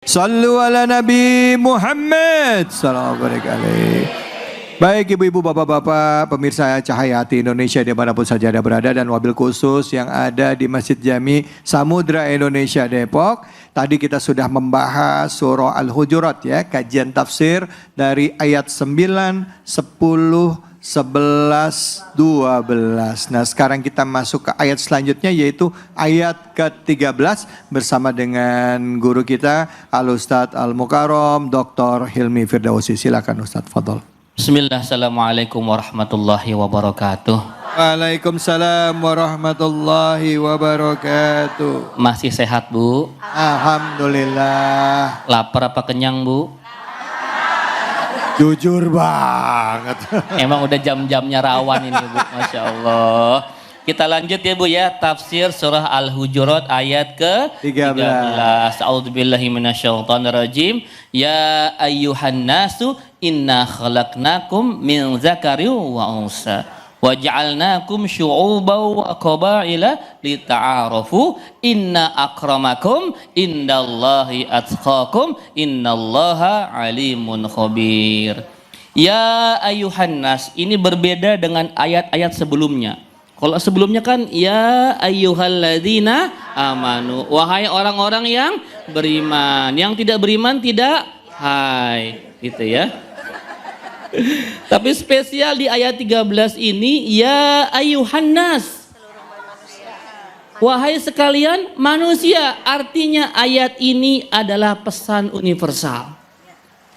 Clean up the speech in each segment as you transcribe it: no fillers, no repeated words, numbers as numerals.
Sallu ala Nabi Muhammad sallallahu alaihi wasallam. Baik ibu-ibu, bapak-bapak, pemirsa Cahaya Hati Indonesia dimanapun saja Anda berada, dan wabil khusus yang ada di Masjid Jami Samudra Indonesia Depok. Tadi kita sudah membahas surah Al-Hujurat ya, kajian tafsir dari ayat 9, 10, 11, 12. Nah sekarang kita masuk ke ayat selanjutnya, yaitu ayat ke-13 bersama dengan guru kita Al-Ustadz Al-Mukarram Dr. Hilmi Firdausi. Silakan Ustadz, fadhol. Bismillah, assalamualaikum warahmatullahi wabarakatuh. Waalaikumsalam warahmatullahi wabarakatuh. Masih sehat Bu? Alhamdulillah. Lapar apa kenyang Bu? Jujur banget. Emang udah jam-jamnya rawan ini Bu, Masya Allah. Kita lanjut ya Bu ya, tafsir surah Al-Hujurat ayat ke-13. A'udzubillahi minasyaitonirrajim. Ya ayyuhan nasu inna khalaqnakum min zakarin wa unsa waja'alnakum syu'uban wa qabaila lita'arafu inna akramakum indallahi atqakum innallaha alimun khabir. Ya ayyuhan nas, ini berbeda dengan ayat-ayat sebelumnya. Kalau sebelumnya kan ya ayyuhalladzina amanu, wahai orang-orang yang beriman. Yang tidak beriman tidak hai, gitu ya. Tapi spesial di ayat 13 ini ya ayyuhan nas, wahai sekalian manusia. Artinya ayat ini adalah pesan universal.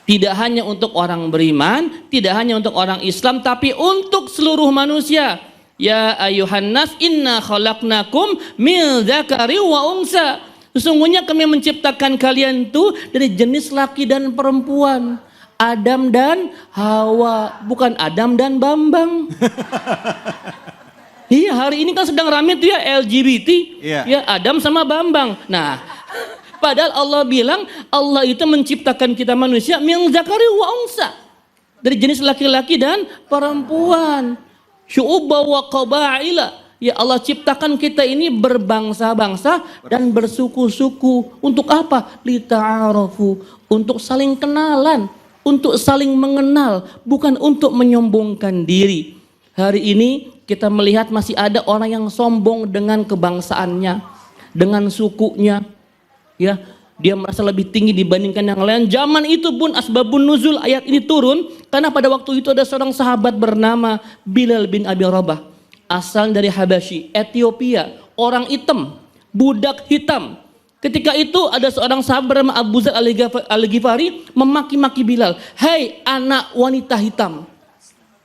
Tidak hanya untuk orang beriman, tidak hanya untuk orang Islam, tapi untuk seluruh manusia. Ya ayuhan nas inna khalaqnakum min dzakari wa unsa. Sesungguhnya kami menciptakan kalian tuh dari jenis laki dan perempuan. Adam dan Hawa, bukan Adam dan Bambang. Iya, hari ini kan sedang rame tuh ya LGBT. Ya Adam sama Bambang. Nah, padahal Allah bilang Allah itu menciptakan kita manusia min dzakari wa unsa. Dari jenis laki-laki dan perempuan. Syu'uba wa qabaila. Ya Allah ciptakan kita ini berbangsa-bangsa dan bersuku-suku. Untuk apa? Lita'arafu. Untuk saling kenalan. Untuk saling mengenal. Bukan untuk menyombongkan diri. Hari ini kita melihat masih ada orang yang sombong dengan kebangsaannya. Dengan sukunya. Ya, dia merasa lebih tinggi dibandingkan yang lain. Zaman itu pun asbabun nuzul ayat ini turun karena pada waktu itu ada seorang sahabat bernama Bilal bin Abi Rabah, asal dari Habasyi, Ethiopia, orang hitam, budak hitam. Ketika itu ada seorang sahabat bernama Abu Dzar Al-Ghifari memaki-maki Bilal, "Hai anak wanita hitam."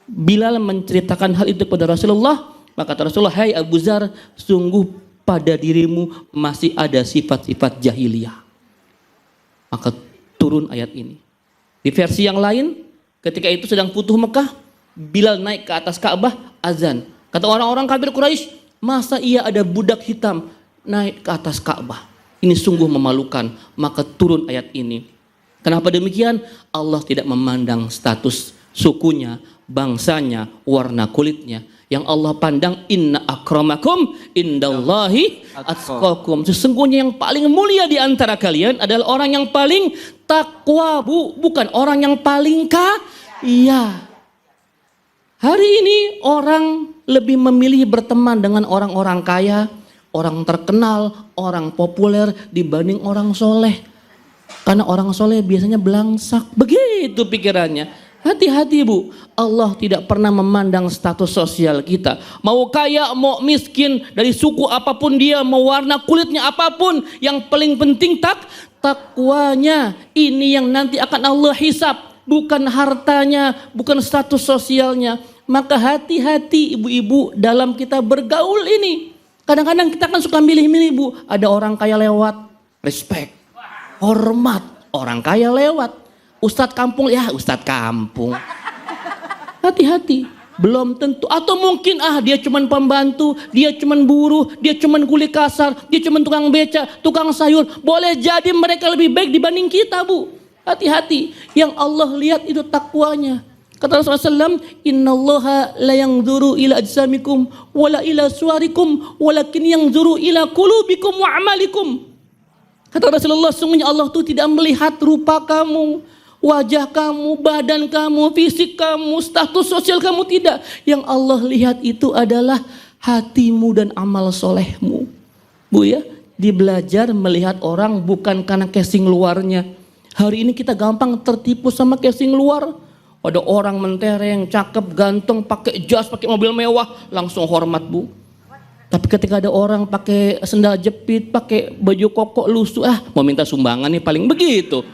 Bilal menceritakan hal itu kepada Rasulullah, maka kata Rasulullah, "Hai Abu Dzar, sungguh pada dirimu masih ada sifat-sifat jahiliyah." Maka turun ayat ini. Di versi yang lain, ketika itu sedang futuh Mekah, Bilal naik ke atas Ka'bah, azan. Kata orang-orang kafir Quraisy, masa iya ada budak hitam naik ke atas Ka'bah? Ini sungguh memalukan. Maka turun ayat ini. Kenapa demikian? Allah tidak memandang status sukunya, bangsanya, warna kulitnya. Yang Allah pandang inna akramakum indallahi atqakum. Sesungguhnya yang paling mulia di antara kalian adalah orang yang paling takwa, Bu, bukan orang yang paling kaya. Hari ini orang lebih memilih berteman dengan orang-orang kaya, orang terkenal, orang populer dibanding orang soleh. Karena orang soleh biasanya belangsak, begitu pikirannya. Hati-hati Bu, Allah tidak pernah memandang status sosial kita. Mau kaya, mau miskin, dari suku apapun dia, mau warna kulitnya apapun. Yang paling penting takwanya. Ini yang nanti akan Allah hisab. Bukan hartanya, bukan status sosialnya. Maka hati-hati ibu-ibu dalam kita bergaul ini. Kadang-kadang kita kan suka milih-milih Bu. Ada orang kaya lewat, respect, hormat. Orang kaya lewat. Ustadz kampung, ya ustadz kampung. Hati-hati, belum tentu. Atau mungkin dia cuman pembantu, dia cuman buruh, dia cuman kuli kasar, dia cuman tukang beca, tukang sayur. Boleh jadi mereka lebih baik dibanding kita Bu. Hati-hati, yang Allah lihat itu takwanya. Kata Rasulullah SAW, innallaha la yanzuru ila ajsamikum wala ila suwarikum walakin yanzuru ila qulubikum wa amalikum. Kata Rasulullah, sungguhnya Allah tuh tidak melihat rupa kamu, wajah kamu, badan kamu, fisik kamu, status sosial kamu, tidak. Yang Allah lihat itu adalah hatimu dan amal solehmu. Bu ya, dibelajar melihat orang bukan karena casing luarnya. Hari ini kita gampang tertipu sama casing luar. Ada orang mentereng, cakep, ganteng, pakai jas, pakai mobil mewah, langsung hormat bu. Tapi ketika ada orang pakai sendal jepit, pakai baju koko lusuh, mau minta sumbangan nih paling begitu.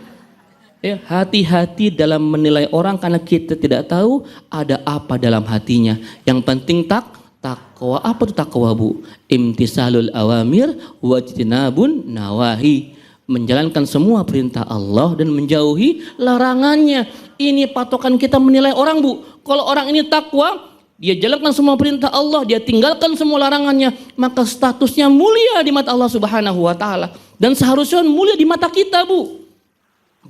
Ya, hati-hati dalam menilai orang karena kita tidak tahu ada apa dalam hatinya. Yang penting takwa. Apa itu takwa bu? Imtisalul awamir wajtinabun nawahi. Menjalankan semua perintah Allah dan menjauhi larangannya. Ini patokan kita menilai orang bu. Kalau orang ini takwa, dia jalankan semua perintah Allah, dia tinggalkan semua larangannya, maka statusnya mulia di mata Allah Subhanahu wa taala dan seharusnya mulia di mata kita, Bu.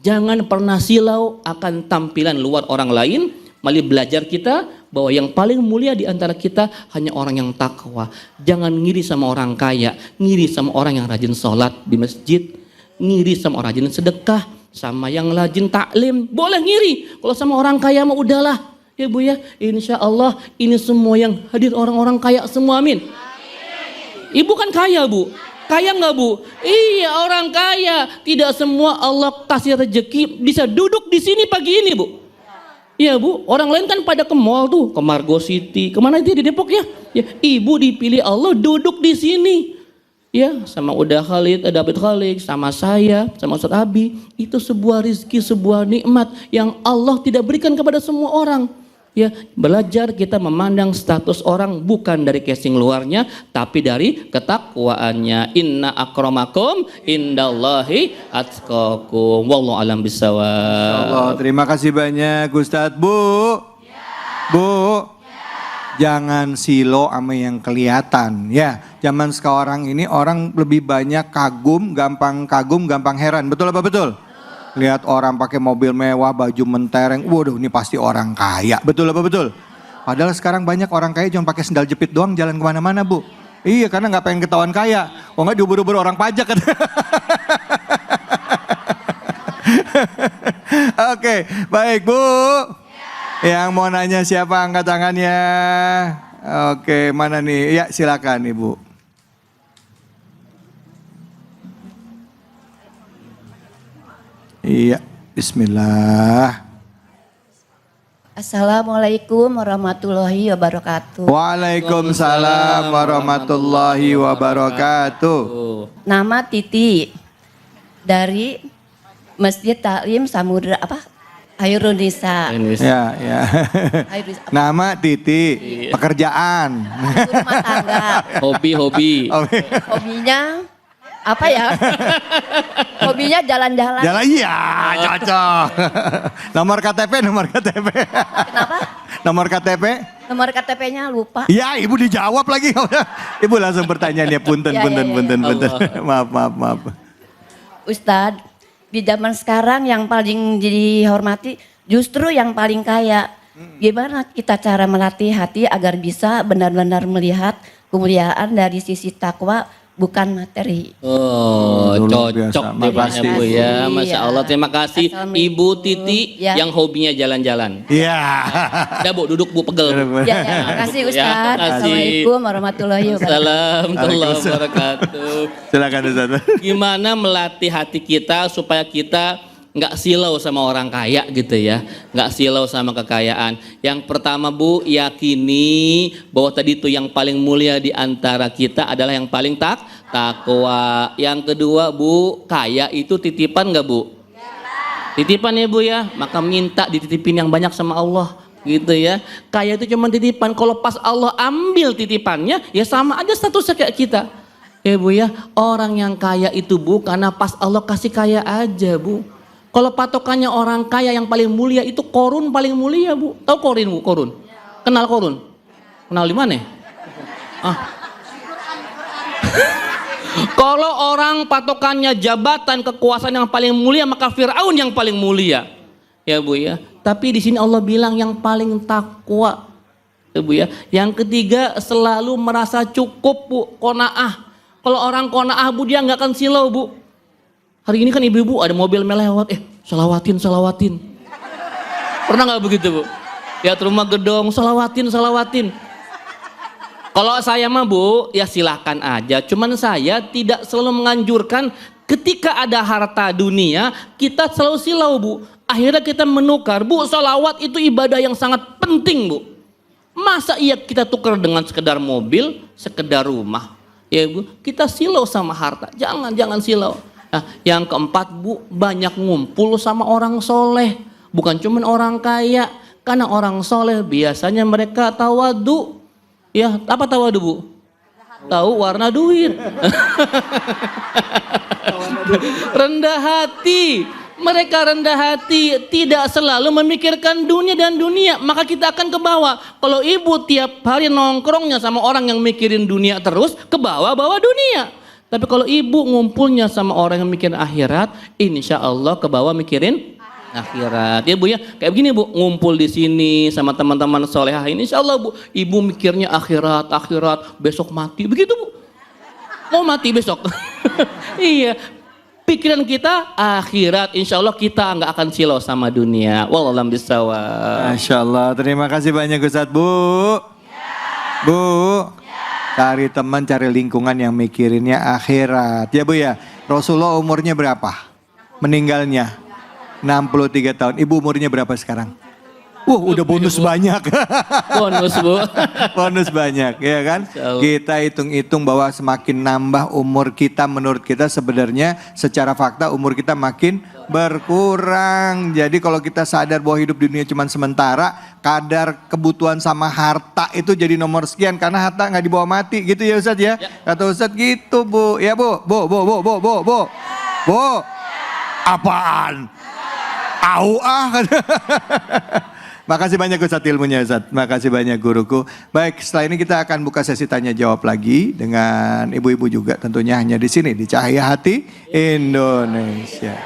Jangan pernah silau akan tampilan luar orang lain, malah belajar kita bahwa yang paling mulia di antara kita hanya orang yang takwa. Jangan ngiri sama orang kaya, ngiri sama orang yang rajin sholat di masjid, ngiri sama orang rajin sedekah, sama yang rajin taklim. Boleh ngiri, kalau sama orang kaya mah udahlah. Ya Bu ya, insya Allah ini semua yang hadir orang-orang kaya semua, amin. Ibu kan kaya Bu, kaya nggak Bu? Iya orang kaya, tidak semua Allah kasih rezeki bisa duduk di sini pagi ini Bu. Iya Bu, orang lain kan pada ke mall tuh, ke Margo City, kemana itu di Depok ya? Ya, Ibu dipilih Allah duduk di sini. Ya, sama Uda Khalid, David Khalid, sama saya, sama Ustaz Abi. Itu sebuah rizki, sebuah nikmat yang Allah tidak berikan kepada semua orang. Ya, belajar kita memandang status orang bukan dari casing luarnya, tapi dari ketakwaannya. Inna akramakum indallahi atqakum. Wallahu alam bisawab. Terima kasih banyak Ustadz. Bu, Bu, jangan silo sama yang kelihatan. Ya, zaman sekarang ini orang lebih banyak kagum, gampang heran. Betul apa betul? Lihat orang pakai mobil mewah, baju mentereng, waduh ini pasti orang kaya. Betul apa betul? Padahal sekarang banyak orang kaya cuma pakai sendal jepit doang jalan kemana-mana Bu. Iya, karena nggak pengen ketahuan kaya. Oh nggak diubur-ubur orang pajak. Oke, baik Bu. Yang mau nanya siapa, angkat tangannya. Oke, mana nih? Ya silakan Ibu. Iya, bismillah. Assalamualaikum warahmatullahi wabarakatuh. Waalaikumsalam warahmatullahi wabarakatuh. Nama Titi dari Masjid Taklim Samudra Hairunisa. Ya, ya. Nama Titi, pekerjaan. Rumah tangga. Hobi. Hobinya apa ya? Hobinya jalan-jalan. Jalan, iya, cocok. Nomor KTP. Kenapa? Nomor KTP? Nomor KTP-nya lupa. Ya, Ibu dijawab lagi. Ibu langsung pertanyaan ya, punten. Maaf. Ustadz, di zaman sekarang yang paling dihormati justru yang paling kaya. Gimana kita cara melatih hati agar bisa benar-benar melihat kemuliaan dari sisi takwa bukan materi. Oh, cocok nih makasih Bu ya. Masya Allah, terima kasih Ibu Titi yang hobinya jalan-jalan. Iya. Udah Bu, duduk Bu, pegel. Ya, terima kasih Ustadz. Assalamualaikum warahmatullahi wabarakatuh. Wabarakatuh. Silakan Ustadz. Gimana melatih hati kita supaya kita nggak silau sama orang kaya gitu ya, nggak silau sama kekayaan. Yang pertama Bu, yakini bahwa tadi itu yang paling mulia di antara kita adalah yang paling takwa. Yang kedua Bu, kaya itu titipan nggak Bu? Titipan ya Bu ya, maka minta dititipin yang banyak sama Allah gitu ya. Kaya itu cuma titipan, kalau pas Allah ambil titipannya ya sama aja statusnya kayak kita. Ya Bu ya, orang yang kaya itu Bu karena pas Allah kasih kaya aja Bu. Kalau patokannya orang kaya yang paling mulia itu Korun paling mulia Bu. Tahu Korun Bu? Korun? Kenal Korun? Kenal di mana? Kalau orang patokannya jabatan kekuasaan yang paling mulia maka Fir'aun yang paling mulia. Ya Bu ya. Tapi di sini Allah bilang yang paling takwa. Ya Bu ya. Yang ketiga selalu merasa cukup Bu. Qanaah. Kalau orang qanaah Bu dia nggak akan silau Bu. Hari ini kan ibu-ibu ada mobil melewat, salawatin. Pernah nggak begitu Bu? Lihat rumah gedong, salawatin. Kalau saya mah Bu, ya silahkan aja. Cuman saya tidak selalu menganjurkan ketika ada harta dunia, kita selalu silau Bu. Akhirnya kita menukar, Bu, salawat itu ibadah yang sangat penting Bu. Masa iya kita tukar dengan sekedar mobil, sekedar rumah. Ya Bu, kita silau sama harta, jangan silau. Nah, yang keempat Bu, banyak ngumpul sama orang soleh. Bukan cuma orang kaya, karena orang soleh biasanya mereka tawadu. Ya, apa tawadu Bu? Tahu warna duit. Rendah hati. Mereka rendah hati, tidak selalu memikirkan dunia dan dunia. Maka kita akan ke bawah. Kalau ibu tiap hari nongkrongnya sama orang yang mikirin dunia terus, ke bawah-bawah dunia. Tapi kalau ibu ngumpulnya sama orang yang mikirin akhirat, insya Allah ke bawah mikirin akhirat. Ya Bu ya, kayak begini Bu, ngumpul di sini sama teman-teman solehah ini, insya Allah Bu, ibu mikirnya akhirat, besok mati, begitu Bu. Mau mati besok. Iya, pikiran kita akhirat, insya Allah kita nggak akan silau sama dunia. Wallahualam bisawab. Masya Allah, terima kasih banyak Ustadz. Bu, cari teman, cari lingkungan yang mikirinnya akhirat. Ya Bu ya, Rasulullah umurnya berapa? Meninggalnya 63 tahun. Ibu umurnya berapa sekarang? Udah bonus banyak. Bonus Bu. Bonus banyak, ya kan? Kita hitung-hitung bahwa semakin nambah umur kita, menurut kita sebenarnya secara fakta umur kita makin berkurang. Jadi kalau kita sadar bahwa hidup dunia cuma sementara, kadar kebutuhan sama harta itu jadi nomor sekian, karena harta nggak dibawa mati, gitu ya Ustadz ya? Kata Ustadz gitu Bu. Ya Bu. Apaan? Makasih banyak Ustadz ilmunya Ustadz. Makasih banyak guruku. Baik, setelah ini kita akan buka sesi tanya jawab lagi dengan ibu-ibu juga tentunya, hanya di sini di Cahaya Hati Indonesia.